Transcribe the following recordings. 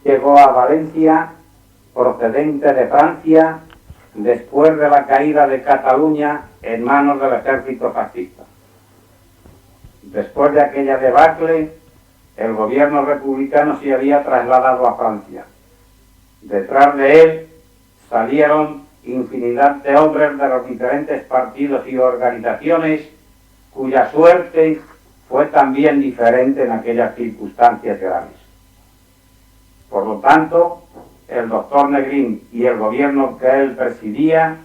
llegó a Valencia procedente de Francia después de la caída de Cataluña en manos del ejército fascista. Después de aquella debacle, el gobierno republicano se había trasladado a Francia. Detrás de él salieron infinidad de hombres de los diferentes partidos y organizaciones cuya suerte fue también diferente en aquellas circunstancias graves. Por lo tanto, el doctor Negrín y el gobierno que él presidía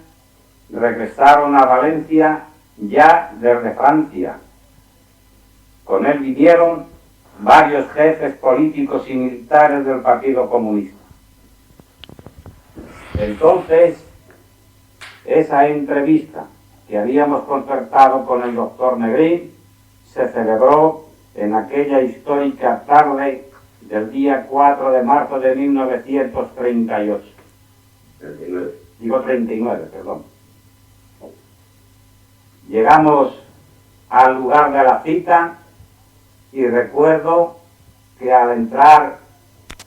regresaron a Valencia ya desde Francia. Con él vinieron varios jefes políticos y militares del Partido Comunista. Entonces, esa entrevista que habíamos concertado con el doctor Negrín se celebró en aquella histórica tarde del día 4 de marzo de 1938. 39, perdón. Llegamos al lugar de la cita y recuerdo que al entrar,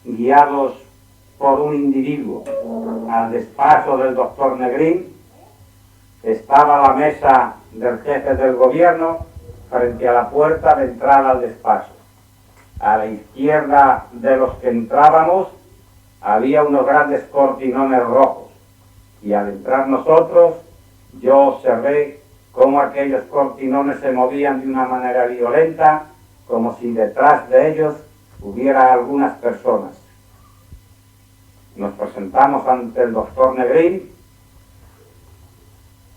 guiados por un individuo al despacho del doctor Negrín, estaba la mesa del jefe del gobierno frente a la puerta de entrada al despacho. A la izquierda de los que entrábamos había unos grandes cortinones rojos y al entrar nosotros yo observé cómo aquellos cortinones se movían de una manera violenta, como si detrás de ellos hubiera algunas personas. Nos presentamos ante el doctor Negrín,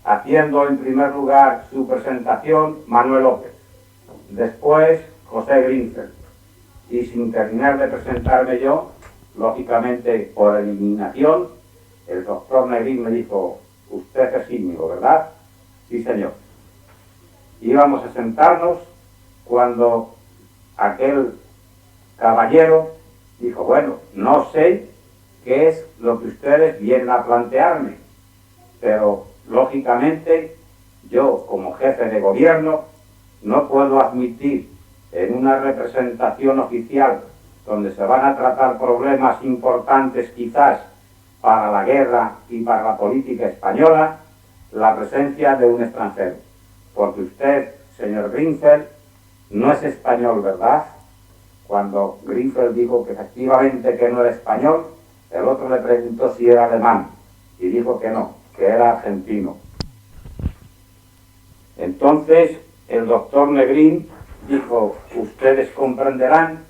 haciendo en primer lugar su presentación Manuel López, después José Grinfeld, y sin terminar de presentarme yo, lógicamente por eliminación, el doctor Negrín me dijo: usted es Íñigo, ¿verdad? Sí, señor. Íbamos a sentarnos cuando aquel caballero dijo: bueno, no sé qué es lo que ustedes vienen a plantearme, pero lógicamente yo, como jefe de gobierno, no puedo admitir en una representación oficial donde se van a tratar problemas importantes quizás para la guerra y para la política española, la presencia de un extranjero. Porque usted, señor Grinfeld, no es español, ¿verdad? Cuando Grinfeld dijo que efectivamente que no era español, el otro le preguntó si era alemán y dijo que no, que era argentino. Entonces el doctor Negrín dijo: ustedes comprenderán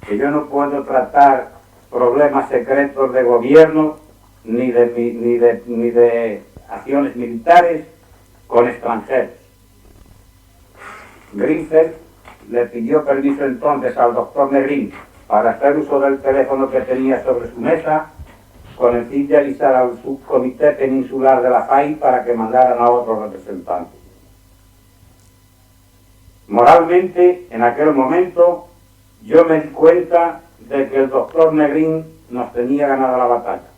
que yo no puedo tratar problemas secretos de gobierno ni de acciones militares con extranjeros. Grinfeld le pidió permiso entonces al doctor Negrín para hacer uso del teléfono que tenía sobre su mesa, con el fin de avisar al subcomité peninsular de la FAI para que mandaran a otro representante. Moralmente, en aquel momento, yo me di cuenta de que el doctor Negrín nos tenía ganada la batalla.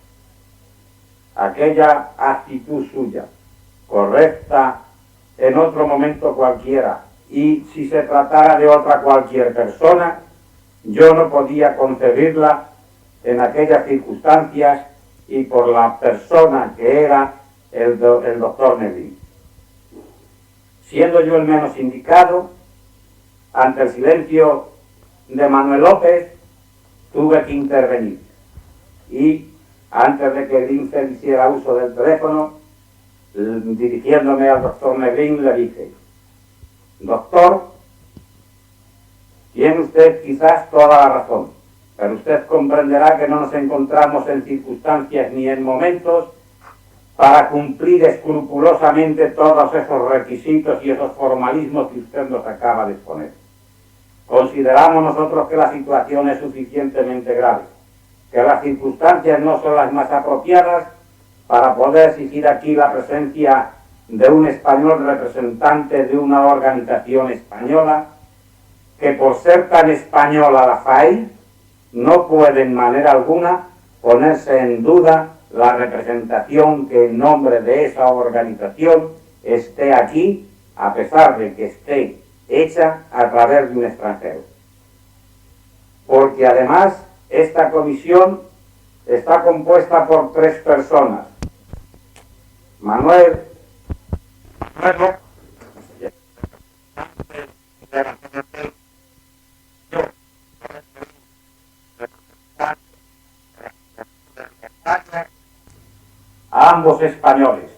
Aquella actitud suya, correcta en otro momento cualquiera, y si se tratara de otra cualquier persona, yo no podía concebirla en aquellas circunstancias y por la persona que era el doctor Negrín. Siendo yo el menos indicado, ante el silencio de Manuel López, tuve que intervenir. Y antes de que Grinfeld hiciera uso del teléfono, dirigiéndome al doctor Negrín, le dije: doctor, tiene usted quizás toda la razón, pero usted comprenderá que no nos encontramos en circunstancias ni en momentos para cumplir escrupulosamente todos esos requisitos y esos formalismos que usted nos acaba de exponer. Consideramos nosotros que la situación es suficientemente grave, que las circunstancias no son las más apropiadas para poder exigir aquí la presencia de un español representante de una organización española, que por ser tan española la FAI no puede en manera alguna ponerse en duda la representación que en nombre de esa organización esté aquí, a pesar de que esté hecha a través de un extranjero. Porque además Esta comisión está compuesta por 3 personas. Manuel ambos españoles,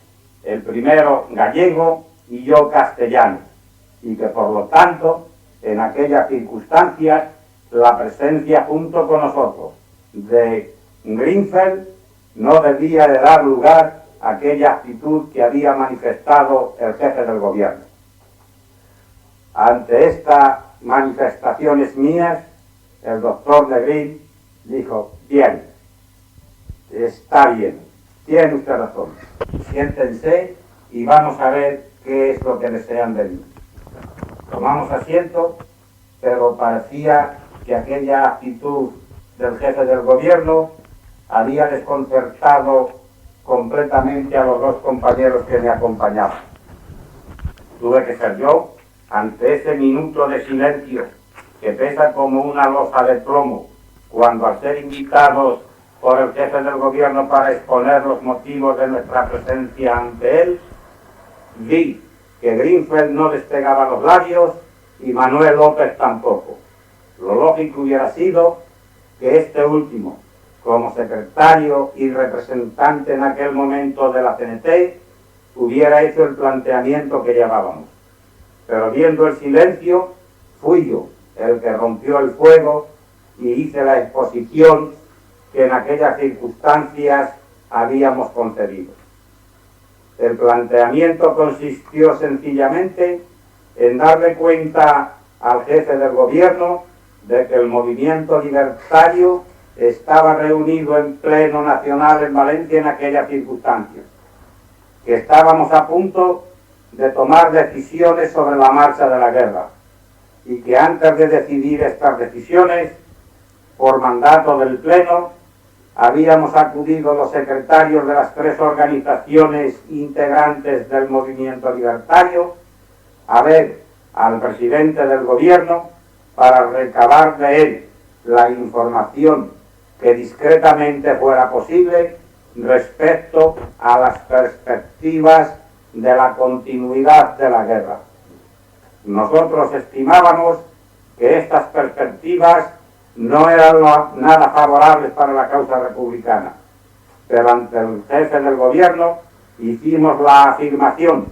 el primero gallego y yo castellano, y que por lo tanto, en aquellas circunstancias, la presencia junto con nosotros de Grinfeld no debía de dar lugar a aquella actitud que había manifestado el jefe del gobierno. Ante estas manifestaciones mías, el doctor Negrín dijo: bien, está bien, tiene usted razón, siéntense y vamos a ver qué es lo que desean de mí. Tomamos asiento, pero parecía que aquella actitud del jefe del gobierno había desconcertado completamente a los 2 compañeros que me acompañaban. Tuve que ser yo, ante ese minuto de silencio que pesa como una losa de plomo, cuando al ser invitados por el jefe del gobierno para exponer los motivos de nuestra presencia ante él, vi que Grinfeld no despegaba los labios y Manuel López tampoco. Lo lógico hubiera sido que este último, como secretario y representante en aquel momento de la CNT, hubiera hecho el planteamiento que llevábamos. Pero viendo el silencio, fui yo el que rompió el fuego y hice la exposición que en aquellas circunstancias habíamos concebido. El planteamiento consistió sencillamente en darle cuenta al jefe del gobierno de que el movimiento libertario estaba reunido en pleno nacional en Valencia en aquellas circunstancias, que estábamos a punto de tomar decisiones sobre la marcha de la guerra y que antes de decidir estas decisiones, por mandato del Pleno, habíamos acudido los secretarios de las 3 organizaciones integrantes del movimiento libertario a ver al presidente del gobierno para recabar de él la información que discretamente fuera posible respecto a las perspectivas de la continuidad de la guerra. Nosotros estimábamos que estas perspectivas no eran nada favorables para la causa republicana, pero ante el jefe del gobierno hicimos la afirmación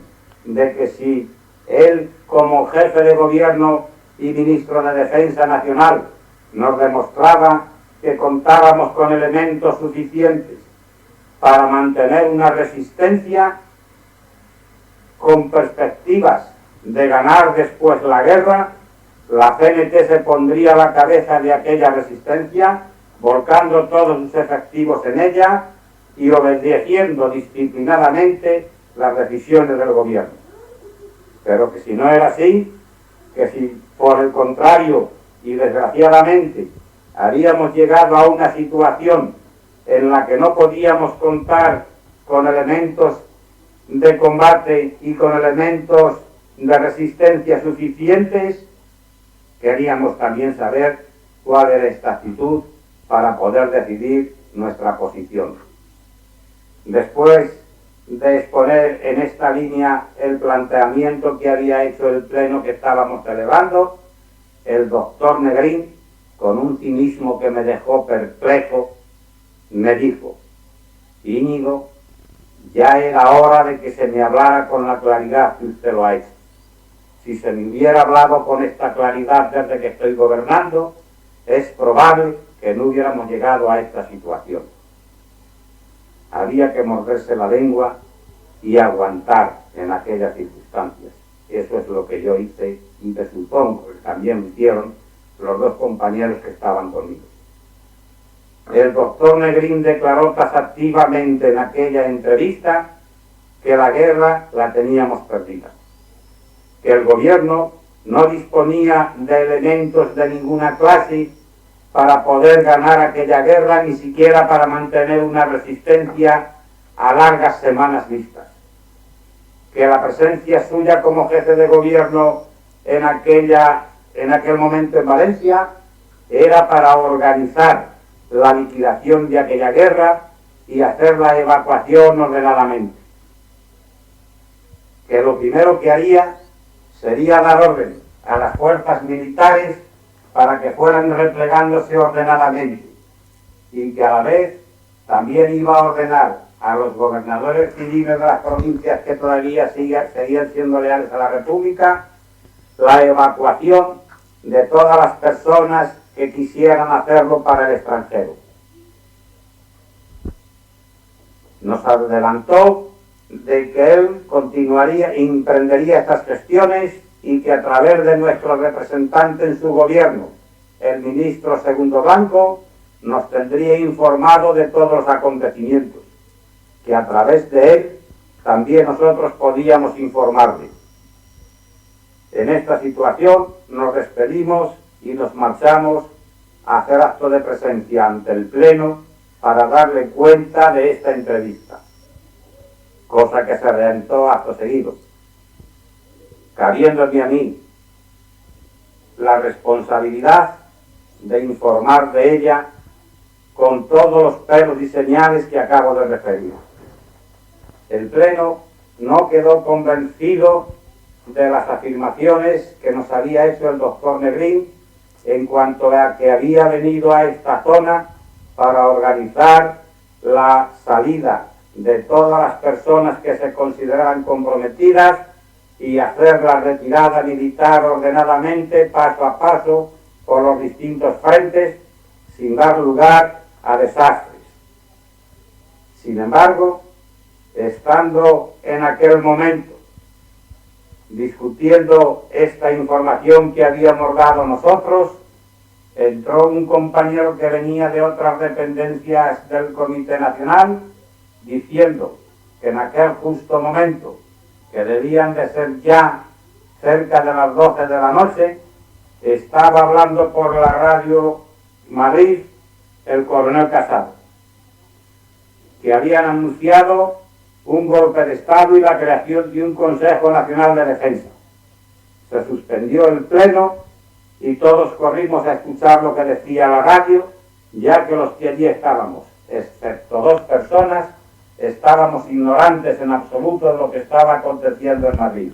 de que si él, como jefe de gobierno y ministro de Defensa Nacional, nos demostraba que contábamos con elementos suficientes para mantener una resistencia con perspectivas de ganar después la guerra, la CNT se pondría a la cabeza de aquella resistencia, volcando todos sus efectivos en ella y obedeciendo disciplinadamente las decisiones del gobierno. Pero que si no era así, que si por el contrario y desgraciadamente habíamos llegado a una situación en la que no podíamos contar con elementos de combate y con elementos de resistencia suficientes, queríamos también saber cuál era esta actitud para poder decidir nuestra posición. Después de exponer en esta línea el planteamiento que había hecho el pleno que estábamos celebrando, el doctor Negrín, con un cinismo que me dejó perplejo, me dijo: Íñigo, ya era hora de que se me hablara con la claridad que usted lo ha hecho. Si se me hubiera hablado con esta claridad desde que estoy gobernando, es probable que no hubiéramos llegado a esta situación. Había que morderse la lengua y aguantar en aquellas circunstancias. Eso es lo que yo hice y me supongo que también lo hicieron los 2 compañeros que estaban conmigo. El doctor Negrín declaró taxativamente en aquella entrevista que la guerra la teníamos perdida, que el gobierno no disponía de elementos de ninguna clase para poder ganar aquella guerra, ni siquiera para mantener una resistencia a largas semanas vistas, que la presencia suya como jefe de gobierno en aquel momento en Valencia era para organizar la liquidación de aquella guerra y hacer la evacuación ordenadamente. Que lo primero que haría sería dar orden a las fuerzas militares para que fueran replegándose ordenadamente y que a la vez también iba a ordenar a los gobernadores civiles de las provincias que todavía seguían siendo leales a la República la evacuación de todas las personas que quisieran hacerlo para el extranjero. Nos adelantó de que él continuaría e emprendería estas gestiones y que a través de nuestro representante en su gobierno, el ministro Segundo Blanco, nos tendría informado de todos los acontecimientos, que a través de él también nosotros podíamos informarle. En esta situación nos despedimos y nos marchamos a hacer acto de presencia ante el Pleno para darle cuenta de esta entrevista, cosa que se realizó acto seguido, cabiéndome a mí la responsabilidad de informar de ella con todos los pelos y señales que acabo de referir. El Pleno no quedó convencido de las afirmaciones que nos había hecho el doctor Negrín en cuanto a que había venido a esta zona para organizar la salida de todas las personas que se consideraran comprometidas y hacer la retirada militar ordenadamente, paso a paso, por los distintos frentes, sin dar lugar a desastres. Sin embargo, estando en aquel momento discutiendo esta información que habíamos dado nosotros, entró un compañero que venía de otras dependencias del Comité Nacional diciendo que en aquel justo momento, que debían de ser ya cerca de las 12 de la noche, estaba hablando por la radio Madrid el coronel Casado, que habían anunciado un golpe de Estado y la creación de un Consejo Nacional de Defensa. Se suspendió el Pleno y todos corrimos a escuchar lo que decía la radio, ya que los que allí estábamos, excepto 2 personas, estábamos ignorantes en absoluto de lo que estaba aconteciendo en Madrid.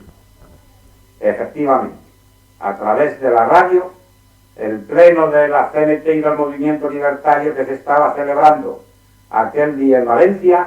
Efectivamente, a través de la radio, el Pleno de la CNT y del Movimiento Libertario que se estaba celebrando aquel día en Valencia,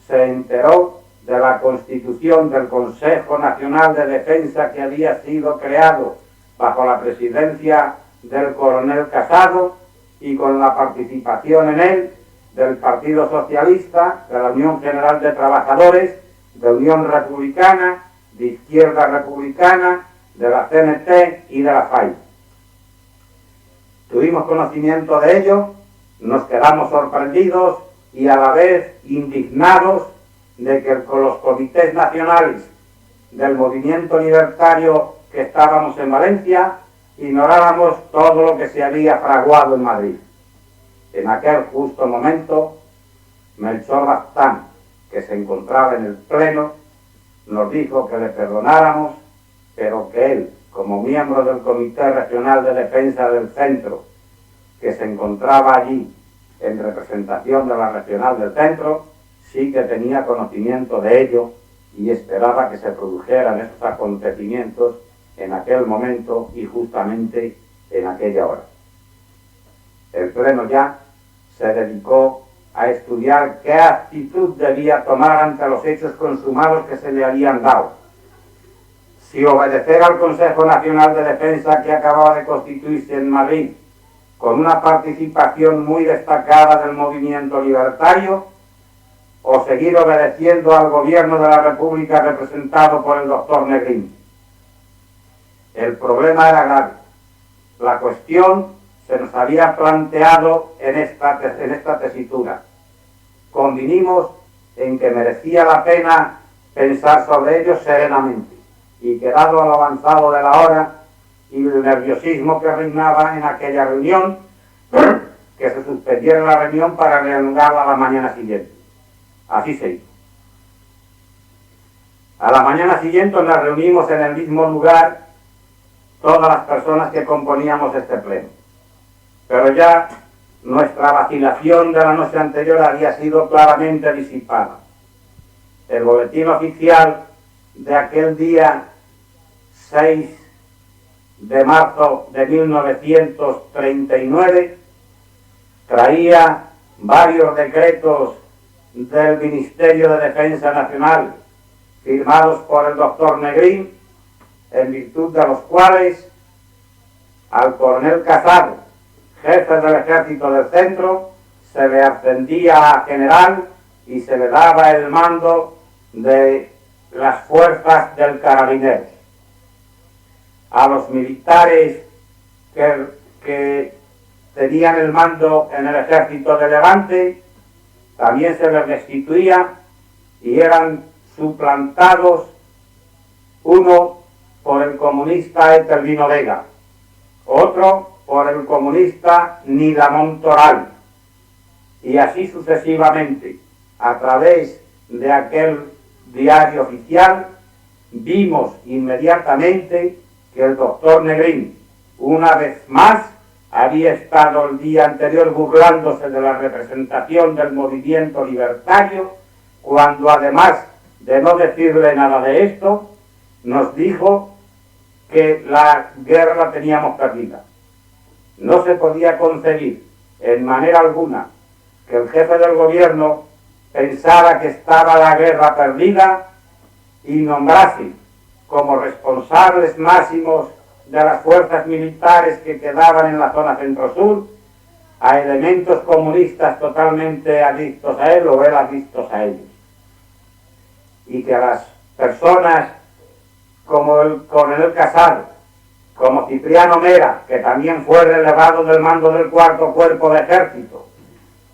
se enteró de la constitución del Consejo Nacional de Defensa que había sido creado bajo la presidencia del coronel Casado y con la participación en él del Partido Socialista, de la Unión General de Trabajadores, de Unión Republicana, de Izquierda Republicana, de la CNT y de la FAI. Tuvimos conocimiento de ello, nos quedamos sorprendidos y a la vez indignados de que con los comités nacionales del movimiento libertario que estábamos en Valencia ignoráramos todo lo que se había fraguado en Madrid. En aquel justo momento, Melchor Bastán, que se encontraba en el Pleno, nos dijo que le perdonáramos, pero que él, como miembro del Comité Regional de Defensa del Centro, que se encontraba allí en representación de la Regional del Centro, sí que tenía conocimiento de ello y esperaba que se produjeran esos acontecimientos en aquel momento y justamente en aquella hora. El Pleno ya se dedicó a estudiar qué actitud debía tomar ante los hechos consumados que se le habían dado. Si obedecer al Consejo Nacional de Defensa que acababa de constituirse en Madrid, con una participación muy destacada del movimiento libertario, o seguir obedeciendo al gobierno de la República representado por el doctor Negrín. El problema era grave. La cuestión se nos había planteado en esta tesitura. Convinimos en que merecía la pena pensar sobre ello serenamente, y que dado al avanzado de la hora y el nerviosismo que reinaba en aquella reunión, que se suspendiera la reunión para reanudarla a la mañana siguiente. Así se hizo. A la mañana siguiente nos reunimos en el mismo lugar todas las personas que componíamos este pleno. Pero ya nuestra vacilación de la noche anterior había sido claramente disipada. El boletín oficial de aquel día 6 de marzo de 1939 traía varios decretos del Ministerio de Defensa Nacional firmados por el doctor Negrín, en virtud de los cuales al coronel Casado, jefe del Ejército del Centro, se le ascendía a general y se le daba el mando de las fuerzas del Carabineros. A los militares que tenían el mando en el Ejército de Levante también se les destituía y eran suplantados, uno por el comunista Etelvino Vega, otro por el comunista Nidamón Toral, y así sucesivamente. A través de aquel diario oficial vimos inmediatamente que el doctor Negrín, una vez más, había estado el día anterior burlándose de la representación del movimiento libertario, cuando además de no decirle nada de esto, nos dijo que la guerra la teníamos perdida. No se podía concebir en manera alguna que el jefe del gobierno pensara que estaba la guerra perdida y nombrase como responsables máximos de las fuerzas militares que quedaban en la zona centro-sur a elementos comunistas totalmente adictos a él o él adictos a ellos. Y que las personas como el coronel Casado, como Cipriano Mera, que también fue relevado del mando del cuarto cuerpo de ejército,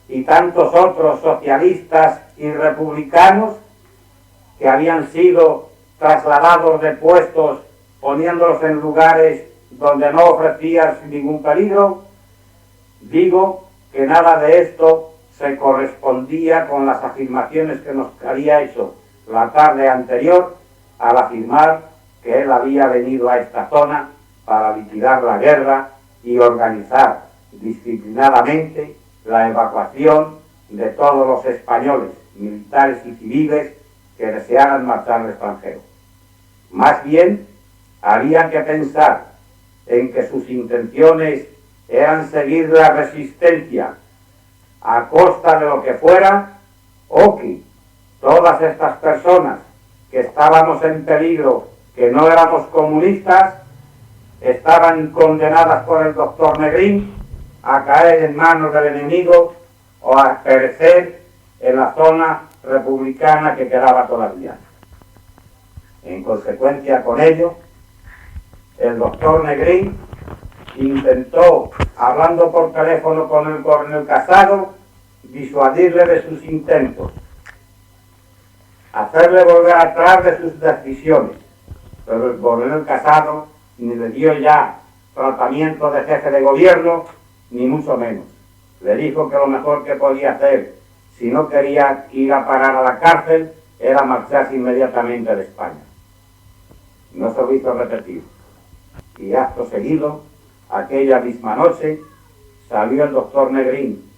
y tantos otros socialistas y republicanos que habían sido trasladados de puestos poniéndolos en lugares donde no ofrecían ningún peligro, digo que nada de esto se correspondía con las afirmaciones que nos había hecho la tarde anterior al afirmar que él había venido a esta zona para liquidar la guerra y organizar disciplinadamente la evacuación de todos los españoles, militares y civiles, que desearan marchar al extranjero. Más bien, había que pensar en que sus intenciones eran seguir la resistencia a costa de lo que fuera, o que todas estas personas que estábamos en peligro, que no éramos comunistas, estaban condenadas por el doctor Negrín a caer en manos del enemigo o a perecer en la zona republicana que quedaba todavía. En consecuencia con ello, el doctor Negrín intentó, hablando por teléfono con el coronel Casado, disuadirle de sus intentos, hacerle volver atrás de sus decisiones, pero el coronel Casado ni le dio ya tratamiento de jefe de gobierno, ni mucho menos. Le dijo que lo mejor que podía hacer, si no quería ir a parar a la cárcel, era marcharse inmediatamente de España. No se lo hizo repetir. Y acto seguido, aquella misma noche, salió el doctor Negrín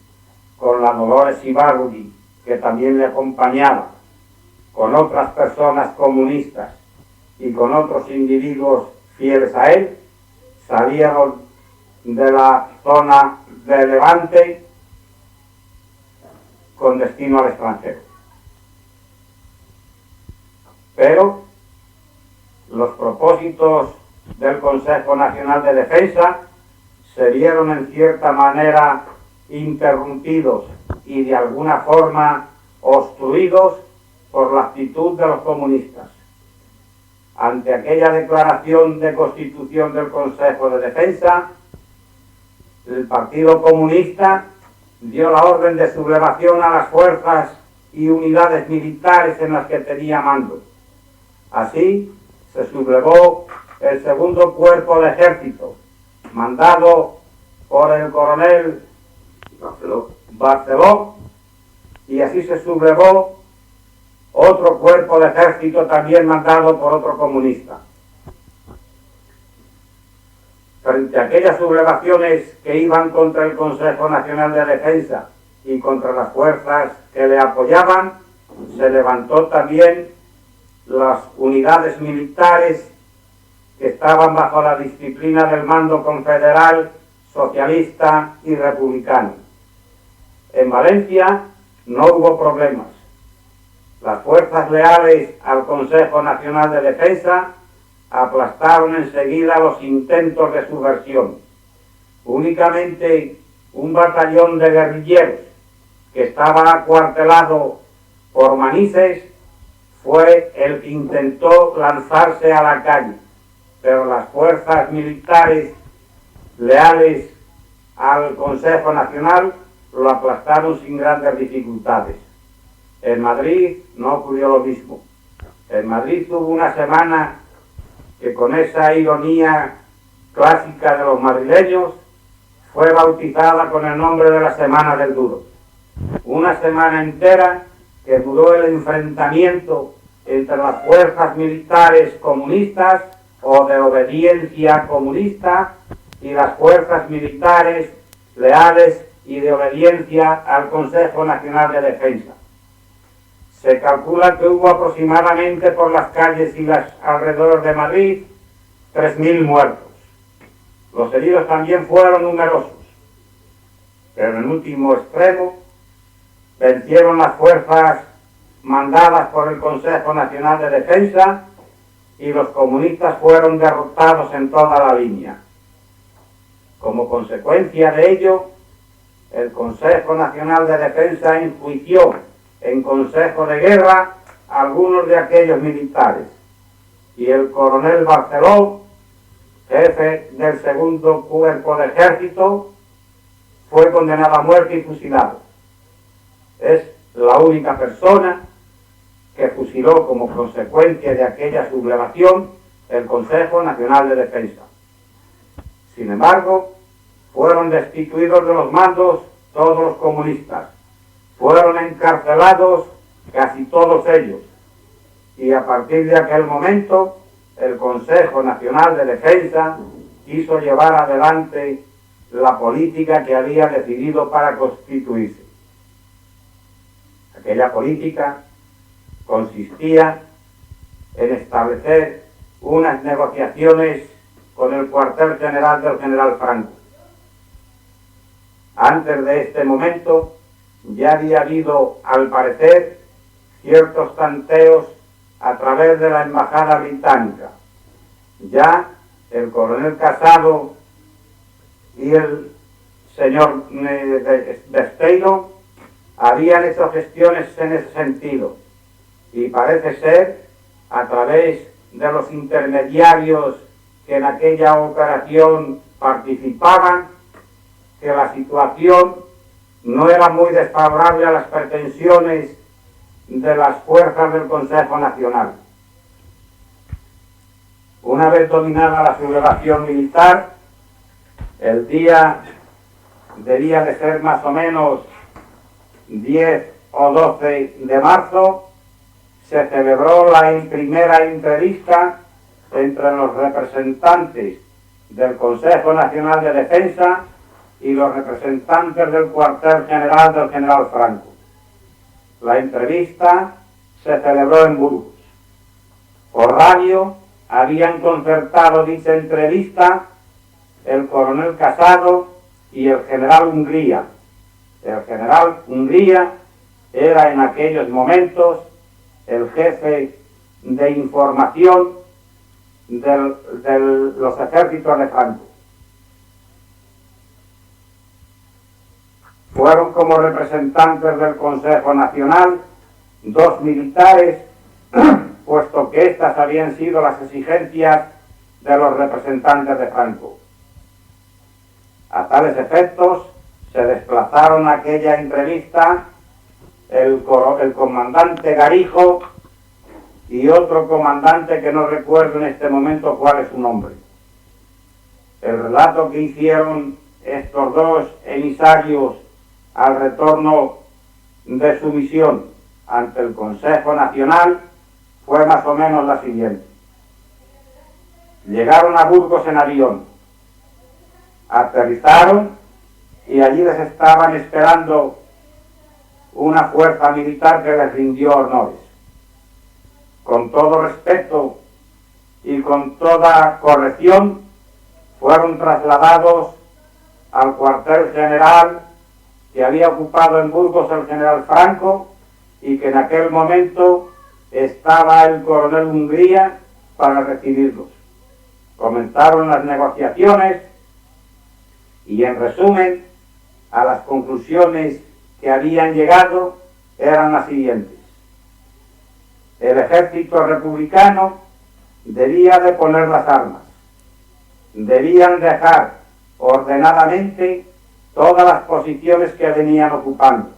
con la Dolores Ibargüi, que también le acompañaba, con otras personas comunistas y con otros individuos fieles a él. Salieron de la zona de Levante con destino al extranjero. Pero los propósitos del Consejo Nacional de Defensa se vieron en cierta manera interrumpidos y de alguna forma obstruidos por la actitud de los comunistas. Ante aquella declaración de constitución del Consejo de Defensa, el Partido Comunista dio la orden de sublevación a las fuerzas y unidades militares en las que tenía mando. Así se sublevó el segundo cuerpo de ejército, mandado por el coronel Barceló, y así se sublevó otro cuerpo de ejército también mandado por otro comunista. Frente a aquellas sublevaciones que iban contra el Consejo Nacional de Defensa y contra las fuerzas que le apoyaban, se levantó también las unidades militares que estaban bajo la disciplina del mando confederal, socialista y republicano. En Valencia no hubo problemas. Las fuerzas leales al Consejo Nacional de Defensa aplastaron enseguida los intentos de subversión. Únicamente un batallón de guerrilleros que estaba acuartelado por Manises fue el que intentó lanzarse a la calle, pero las fuerzas militares leales al Consejo Nacional lo aplastaron sin grandes dificultades. En Madrid no ocurrió lo mismo. En Madrid hubo una semana que, con esa ironía clásica de los madrileños, fue bautizada con el nombre de la Semana del Duro. Una semana entera que duró el enfrentamiento entre las fuerzas militares comunistas o de obediencia comunista y las fuerzas militares leales y de obediencia al Consejo Nacional de Defensa. Se calcula que hubo aproximadamente por las calles y las alrededores de Madrid 3.000 muertos. Los heridos también fueron numerosos, pero en último extremo vencieron las fuerzas mandadas por el Consejo Nacional de Defensa y los comunistas fueron derrotados en toda la línea. Como consecuencia de ello, el Consejo Nacional de Defensa enjuició en consejo de guerra a algunos de aquellos militares, y el coronel Barceló, jefe del segundo cuerpo de ejército, fue condenado a muerte y fusilado. Es la única persona que fusiló como consecuencia de aquella sublevación el Consejo Nacional de Defensa. Sin embargo, fueron destituidos de los mandos todos los comunistas, fueron encarcelados casi todos ellos, y a partir de aquel momento el Consejo Nacional de Defensa quiso llevar adelante la política que había decidido para constituirse. Aquella política consistía en establecer unas negociaciones con el cuartel general del general Franco. Antes de este momento ya había habido, al parecer, ciertos tanteos a través de la embajada británica. Ya el coronel Casado y el señor Besteiro habían hecho gestiones en ese sentido, y parece ser, a través de los intermediarios que en aquella operación participaban, que la situación no era muy desfavorable a las pretensiones de las fuerzas del Consejo Nacional. Una vez dominada la sublevación militar, el día debía de ser más o menos 10 o 12 de marzo, se celebró la primera entrevista entre los representantes del Consejo Nacional de Defensa y los representantes del cuartel general del general Franco. La entrevista se celebró en Burgos. Por radio habían concertado dicha entrevista el coronel Casado y el general Hungría. El general Hungría era en aquellos momentos el jefe de información de los ejércitos de Franco. Fueron como representantes del Consejo Nacional dos militares, puesto que estas habían sido las exigencias de los representantes de Franco. A tales efectos se desplazaron a aquella entrevista el comandante Garijo y otro comandante que no recuerdo en este momento cuál es su nombre. El relato que hicieron estos dos emisarios al retorno de su misión ante el Consejo Nacional fue más o menos la siguiente. Llegaron a Burgos en avión. Aterrizaron y allí les estaban esperando una fuerza militar que les rindió honores. Con todo respeto y con toda corrección, fueron trasladados al cuartel general que había ocupado en Burgos el general Franco y que en aquel momento estaba el coronel Hungría para recibirlos. Comenzaron las negociaciones y, en resumen, a las conclusiones que habían llegado eran las siguientes. El ejército republicano debía de poner las armas, debían dejar ordenadamente todas las posiciones que venían ocupando.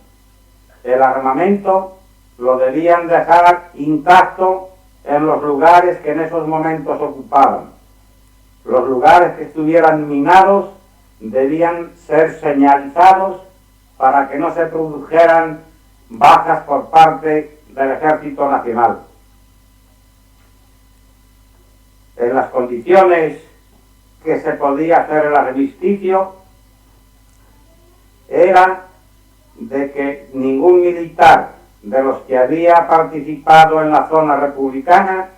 El armamento lo debían dejar intacto en los lugares que en esos momentos ocupaban. Los lugares que estuvieran minados debían ser señalizados para que no se produjeran bajas por parte del Ejército Nacional. En las condiciones que se podía hacer el armisticio era de que ningún militar de los que había participado en la zona republicana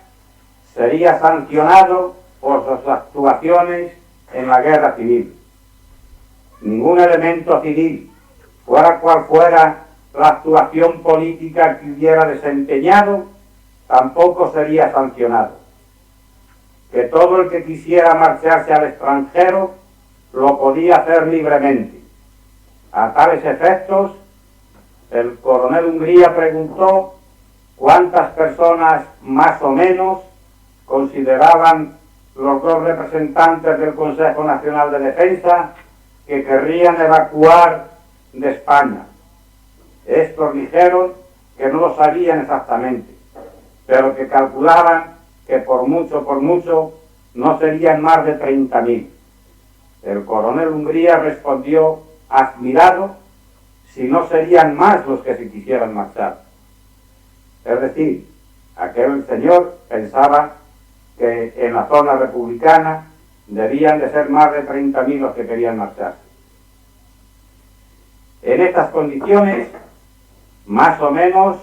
sería sancionado por sus actuaciones en la guerra civil. Ningún elemento civil, fuera cual fuera la actuación política que hubiera desempeñado, tampoco sería sancionado. Que todo el que quisiera marcharse al extranjero lo podía hacer libremente. A tales efectos, el coronel Hungría preguntó cuántas personas más o menos consideraban los dos representantes del Consejo Nacional de Defensa que querrían evacuar de España. Estos dijeron que no lo sabían exactamente, pero que calculaban que por mucho, no serían más de 30.000. El coronel Hungría respondió admirado si no serían más los que se quisieran marchar. Es decir, aquel señor pensaba que en la zona republicana debían de ser más de 30.000 los que querían marcharse. En estas condiciones, más o menos,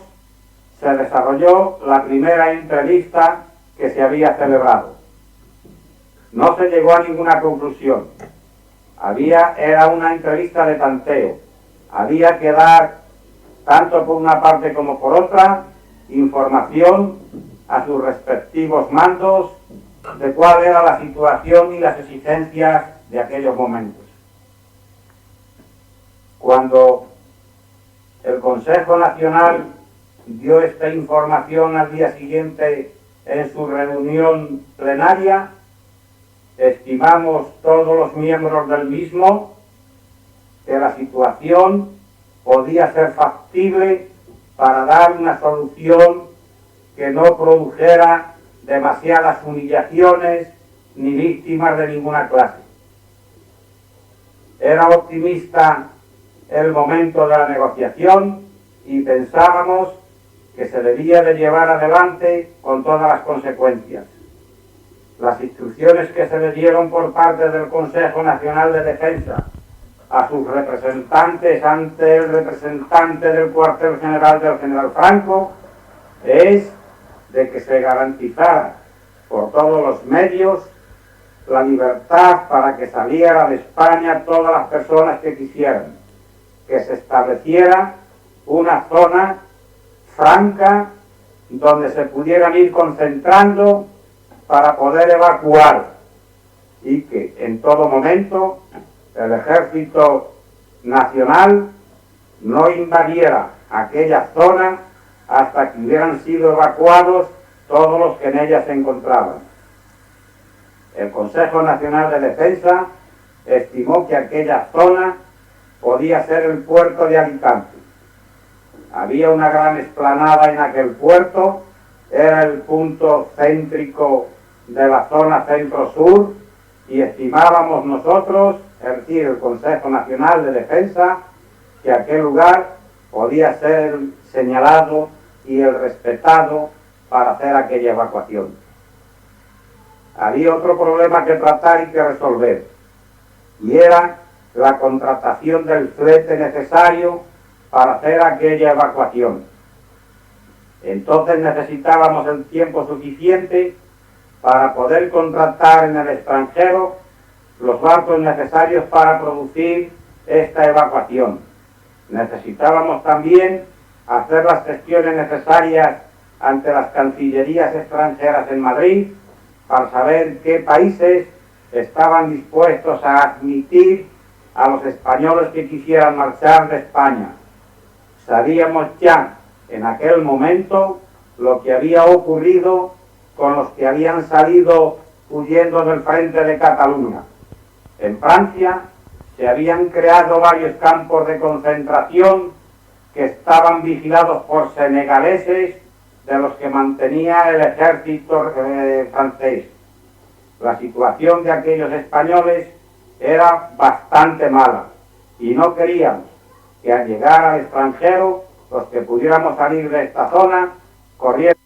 se desarrolló la primera entrevista que se había celebrado. No se llegó a ninguna conclusión. Era una entrevista de tanteo. Había que dar, tanto por una parte como por otra, información a sus respectivos mandos de cuál era la situación y las exigencias de aquellos momentos. Cuando el Consejo Nacional dio esta información al día siguiente en su reunión plenaria, estimamos todos los miembros del mismo que la situación podía ser factible para dar una solución que no produjera demasiadas humillaciones ni víctimas de ninguna clase. Era optimista el momento de la negociación y pensábamos que se debía de llevar adelante con todas las consecuencias. Las instrucciones que se le dieron por parte del Consejo Nacional de Defensa a sus representantes ante el representante del cuartel general del general Franco es de que se garantizara por todos los medios la libertad para que saliera de España todas las personas que quisieran, que se estableciera una zona franca donde se pudieran ir concentrando para poder evacuar y que en todo momento el Ejército Nacional no invadiera aquella zona hasta que hubieran sido evacuados todos los que en ella se encontraban. El Consejo Nacional de Defensa estimó que aquella zona podía ser el puerto de Alicante. Había una gran explanada en aquel puerto, era el punto céntrico de la zona centro-sur y estimábamos nosotros, es decir, el Consejo Nacional de Defensa, que aquel lugar podía ser señalado y el respetado para hacer aquella evacuación. Había otro problema que tratar y que resolver. y era la contratación del flete necesario para hacer aquella evacuación. Entonces necesitábamos el tiempo suficiente para poder contratar en el extranjero los barcos necesarios para producir esta evacuación. Necesitábamos también hacer las gestiones necesarias ante las cancillerías extranjeras en Madrid para saber qué países estaban dispuestos a admitir a los españoles que quisieran marchar de España. Sabíamos ya en aquel momento lo que había ocurrido con los que habían salido huyendo del frente de Cataluña. En Francia se habían creado varios campos de concentración que estaban vigilados por senegaleses de los que mantenía el ejército francés. La situación de aquellos españoles era bastante mala y no queríamos que al llegar al extranjero los que pudiéramos salir de esta zona corriendo